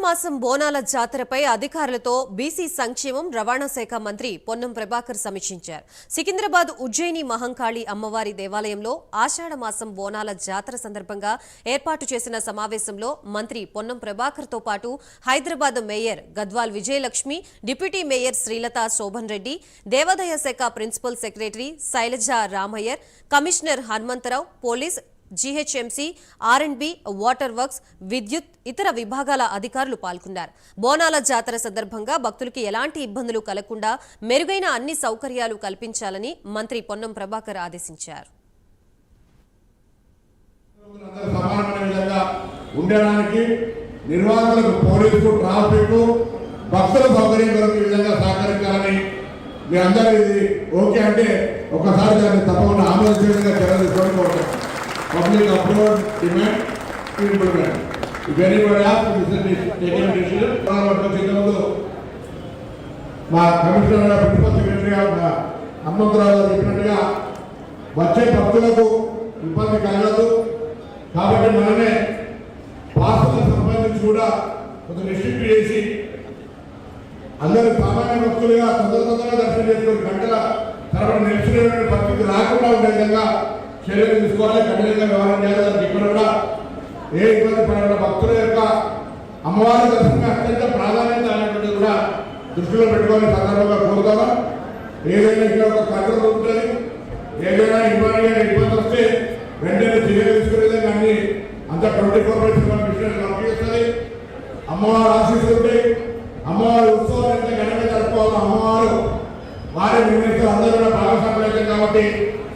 మాసం బోనాల జాతరపై అధికారులతో బీసీ సంక్షేమం రవాణా శాఖ మంత్రి పొన్నం ప్రభాకర్ సమీక్షించారు. సికింద్రాబాద్ ఉజ్జయిని మహంకాళి అమ్మవారి దేవాలయంలో ఆషాఢ మాసం బోనాల జాతర సందర్భంగా ఏర్పాటు చేసిన సమావేశంలో మంత్రి పొన్నం ప్రభాకర్ తో పాటు Hyderabad mayor Gadwal Vijayalakshmi, deputy mayor Srilatha Shobhan Reddy, దేవాదాయ శాఖ principal secretary Shailaja Ramaiyer, commissioner Hanumantha Rao, police, GHMC, R and B, water works, విద్యుత్, ఇతర విభాగాల అధికారులు పాల్గొన్నారు. బోనాల జాతర సందర్భంగా భక్తులకి ఎలాంటి ఇబ్బందులు కలగకుండా మెరుగైన అన్ని సౌకర్యాలు కల్పించాలని మంత్రి పొన్నం ప్రభాకర్ ఆదేశించారు. మీ అందరూ ఇది ఓకే అంటే ఒకసారి దాన్ని తప్పకుండా ఆమోదించేందుకు చర్యలు తీసుకోవడం. Public approval demand to implement. If anybody asks, this is taken a decision. మా కమిషనర్ ప్రిన్సిపల్ సెక్రటరీ హనుమంతరావు గారు చెప్పినట్టుగా వచ్చే భక్తులకు ఇబ్బంది కలగదు. కాబట్టి మనమే పాసులకు సంబంధించి కూడా కొంత రిస్ట్రిక్ట్ చేసి అందరూ సామాన్య భక్తులుగా తొందరగా దర్శనం చేసుకుని గంటల తర్వాత నిలిచినటువంటి పరిస్థితి రాకుండా ఉండే విధంగా చర్యలు తీసుకోవాలి. కఠినంగా వ్యవహారం చేయాలి. ఇక్కడ కూడా ఏ ఇబ్బంది పడకుండా భక్తుల యొక్క అమ్మవారి దర్శనం అత్యంత ప్రాధాన్యత అనేటువంటిది కూడా దృష్టిలో పెట్టుకోవాలి సందర్భంగా కోరుతామా. ఏదైనా ఇక్కడ ఒక కంట్రోల్ ఉంటుంది. ఏదైనా ఇబ్బంది వస్తే